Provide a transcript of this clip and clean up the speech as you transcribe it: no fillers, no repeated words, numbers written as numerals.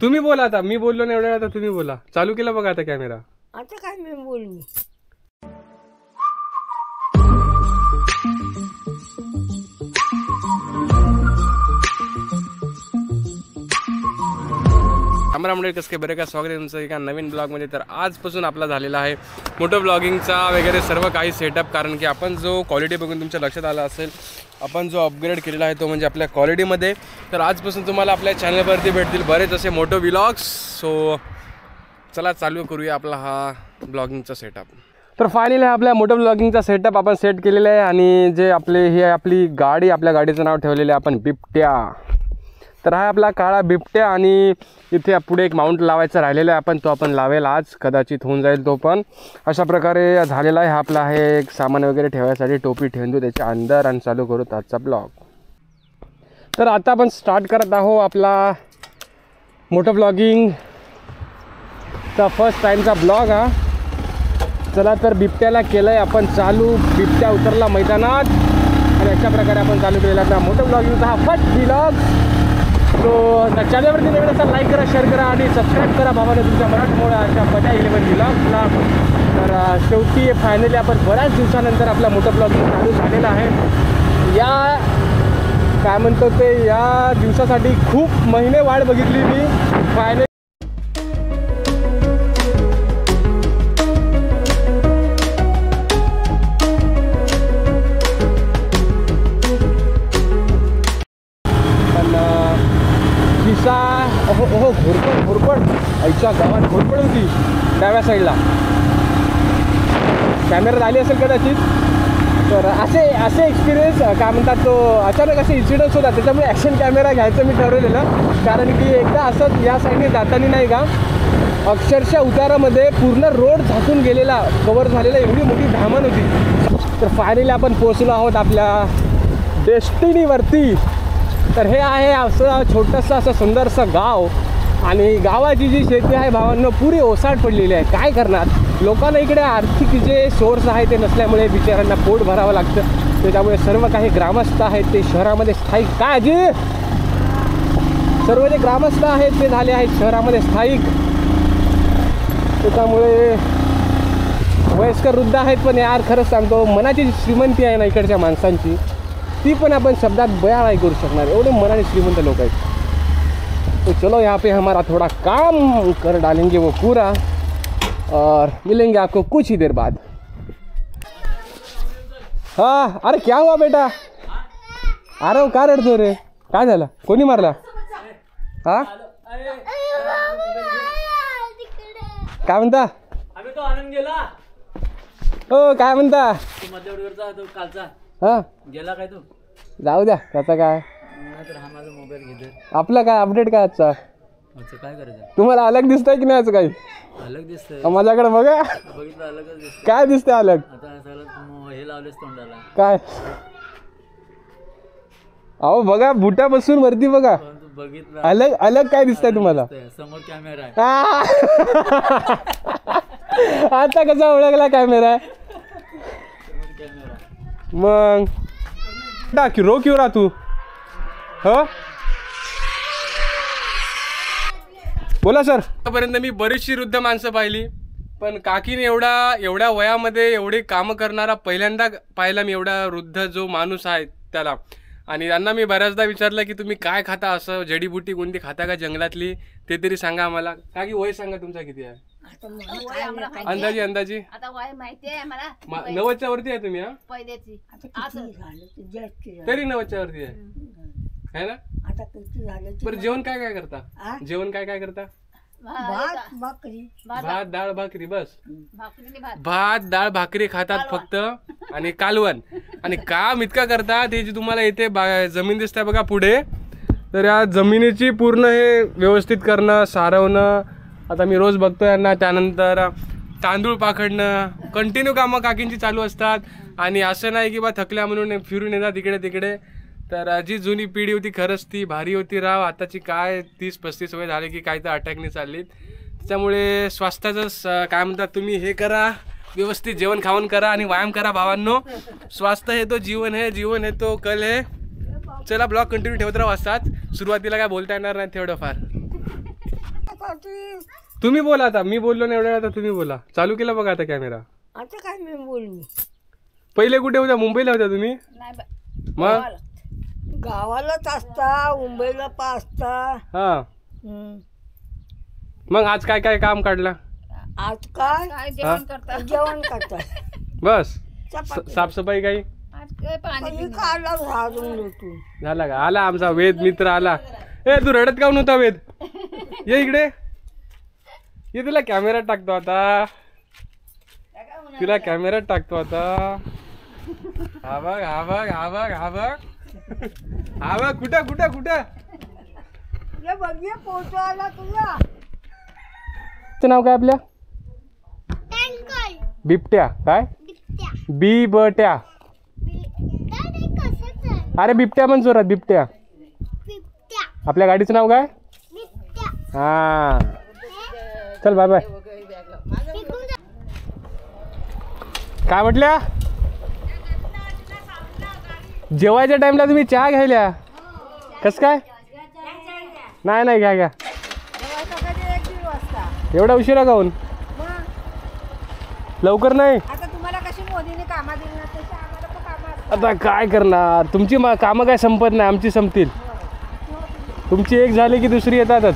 तुम्ही बोला आता, मी बोललो ना एवढ्या, आता तुम्ही बोला. चालू केला बघा आता कॅमेरा. आता काय मी बोलू. आमरामडे कसं काय बरं का, स्वागत आहे तुमचं एका नवीन ब्लॉगमध्ये. तर आजपासून आपला झालेला आहे मोठं ब्लॉगिंगचा वगैरे सर्व काही सेटअप. कारण की आपण जो क्वालिटी बघून तुमच्या लक्षात आला असेल, आपण जो अपग्रेड केलेला आहे तो म्हणजे आपल्या क्वालिटीमध्ये. तर आजपासून तुम्हाला आपल्या चॅनलवरती भेटतील बरेच असे मोठे व्लॉग्स. सो चला चालू करूया आपला हा ब्लॉगिंगचा सेटअप. तर फायनली आपल्या मोठं ब्लॉगिंगचा सेटअप आपण सेट केलेला आहे. आणि जे आपले ही आपली गाडी, आपल्या गाडीचं नाव ठेवलेलं आहे आपण बिबट्या. तर हा आपला काळा बिबट्या. आणि इथे पुढे एक माउंट लावायचा राहिलेला आहे आपण, तो आपण लावेल आज, कदाचित होऊन जाईल तो पण. अशा प्रकारे झालेला आहे. हा आपला आहे एक सामान वगैरे ठेवायसाठी टोपी ठेवून देऊ त्याच्या अंदर आणि चालू करू आजचा ब्लॉग. तर आता आपण स्टार्ट करत आहोत आपला मोठं ब्लॉगिंगचा फर्स्ट टाईमचा ब्लॉग हा. चला तर बिबट्याला केलं आहे आपण चालू. बिबट्या उतरला मैदानात आणि अशा प्रकारे आपण चालू केलेला आपला मोठं ब्लॉगिंगचा हा फर्स्ट ब्लॉग. तो चॅनलवरती नवीन असा लाईक करा, शेअर करा आणि सबस्क्राईब करा भावाने तुमच्या मराठमोळ्या अशा मजा 11 ब्लॉगला. तर शेवटी फायनली आपण बऱ्याच दिवसानंतर आपला मोठं ब्लॉगिंग चालू झालेला आहे. या काय म्हणतो ते, या दिवसासाठी खूप महिने वाट बघितली मी. फायनली हो घोरपड आईच्या गावात घोरपड होती डाव्या साईडला. कॅमेरात आली असेल कदाचित. तर असे एक्सपिरियन्स काय म्हणतात, तो अचानक असे इन्सिडन्स होता. त्याच्यामुळे ॲक्शन कॅमेरा घ्यायचं मी ठरवलेलं. कारण की एकदा असंच या साईडने जाताना नाही का, अक्षरशः उतारामध्ये पूर्ण रोड झाकून गेलेला, कवर झालेला, एवढी मोठी धामण होती. तर फायनली आपण पोहोचलो आहोत आपल्या डेस्टिनीवरती. तर हे आहे असं छोटंसं असं सुंदरसं गाव. आणि गावाची जी शेती आहे भावांनो पुरी ओसाड पडलेली आहे. काय करणार, लोकांना इकडे आर्थिक जे सोर्स आहे ते नसल्यामुळे बिचाऱ्यांना पोट भरावं लागतं. त्याच्यामुळे सर्व काही ग्रामस्थ आहेत ते शहरामध्ये स्थायिक. काय जी सर्व जे ग्रामस्थ आहेत ते झाले आहेत शहरामध्ये स्थायिक. त्याच्यामुळे वयस्कर वृद्ध आहेत. पण यार खरंच सांगतो, मनाची श्रीमंती आहे ना इकडच्या माणसांची, ती पण अपन शब्दात बयान नहीं कर सकणार, एवढे मनाने श्रीमंत लोग हैं. तो चलो यहाँ पे हमारा थोड़ा काम कर डालेंगे वो पूरा, और मिलेंगे आपको कुछ ही देर बाद. हाँ अरे क्या हुआ बेटा, अरे का रडतो रे, काय झालं, कोणी मारला? हा काय म्हणता? आम्ही तो आनंद गेला. हो काय म्हणता? तू मध्यवर्गीचा तो कालचा हा गेला काय तू? जाऊ द्या, त्याचा काय, तर हा माझा मोबाईल घेते. आपला काय अपडेट काय आजचा? अच्छा काय करायचं? तुम्हाला अलग दिसतंय की नाही आज काही? अलग दिसतंय. माझ्याकडे बघा, बघितलं अलगच दिसतं. काय दिसतंय अलग? आता सगळं हे लावलेस तोंडाला. काय? अहो बघा, बुटापासून वरती बघा, तू बघितलं अलग अलग काय दिसतंय तुम्हाला? समोर कॅमेरा आहे. आता कसा ओळखला कॅमेरा? समोर कॅमेरा. मग टाकी रो क्यों रा तू? हो बोला सर. आतापर्यंत मी बरीचशी वृद्ध माणसं पाहिली, पण काकीने एवढ्या वयामध्ये एवढे कामं करणारा पहिल्यांदा पाहिला मी, एवढा वृद्ध जो माणूस आहे त्याला. आणि त्यांना मी बऱ्याचदा विचारलं की तुम्ही काय खाता, असं जडीबुटी कोणती खाता का जंगलातली, ते तरी सांगा आम्हाला. काकी वय सांगा तुमचा किती आहे अंदाजी? अंदाजी आता वय माहिती आहे मला, 90च्या वरती आहे तुम्ही? हा पहिल्याची तरी 90च्या वरती आहे है ना? आता किती झालं? बरं जेवण काय काय करता? जेवण काय काय करता? भात भाकरी, भात डाळ भाकरी, बस भाकरी भात डाळ भाकरी खातात फक्त, आणि कालवण. आणि काम इतका करतात, हे जी तुम्हाला इथे जमीन दिसते बघा पुढे, तर या जमिनीची पूर्ण हे व्यवस्थित करणं, सारवणं. आता मी रोज बघतो यांना. त्यानंतर तांदूळ पाखडणं, कंटिन्यू कामं काकींची चालू असतात. आणि असं नाही की बा थकल्या म्हणून फिरून येतात इकडे तिकडे. तर जी जुनी पिढी होती खरंच ती भारी होती राव. आताची काय 30-35 वय झाले की काय तर अटॅकने चाललीत. त्याच्यामुळे स्वास्थ्याचं काय म्हणतात तुम्ही, हे करा, व्यवस्थित जेवण खावण करा आणि व्यायाम करा भावांनो. स्वास्थ्य हे तो जीवन है, जीवन है तो कल है. चला ब्लॉग कंटिन्यू ठेवत राहा. वाजतात सुरुवातीला काय बोलता येणार नाही तेवढं फार. तुम्ही बोला आता, मी बोललो ना एवढ्या, आता तुम्ही बोला. चालू केला बघा आता कॅमेरा. आता काय मी बोलू? पहिले कुठे होत्या? मुंबईला होत्या तुम्ही? नाही मग गावालाच असता, मुंबईला पाचता. हा, मग आज काय काय काम काढला? आज काय जेवण करता बस. साफसफाई काही काढला झाडून देतो. झाला का? आला आमचा वेद मित्र आला. ए तू रडत काऊन होता वेद? ये इकडे ये, तुला कॅमेरा टाकतो आता, तुला कॅमेरा टाकतो आता. हा बघ हा बघ हा बघ हा बघ हा बघ. कुठं कुठं कुठं ये बघ, ये पोचो आला तुझा. नाव काय आपल्या? बिबट्या. काय? बिबट्या. अरे बिबट्या म्हण जोरात, बिबट्या. आपल्या गाडीचं नाव काय? हा, चल बाय बाय. काय म्हटल्या? जेवायच्या टाइमला तुम्ही चहा घ्यायला कस काय? नाही नाही, घ्या घ्या. एवढा उशिरा काहून? लवकर नाही. आता तुम्हाला कशी मोदीने कामा दिली ना, तशी आम्हाला पण कामं असतात. आता काय करणार? तुमची कामं काय संपत नाही, आमची संपतील. तुमची एक झाली की दुसरी येतातच.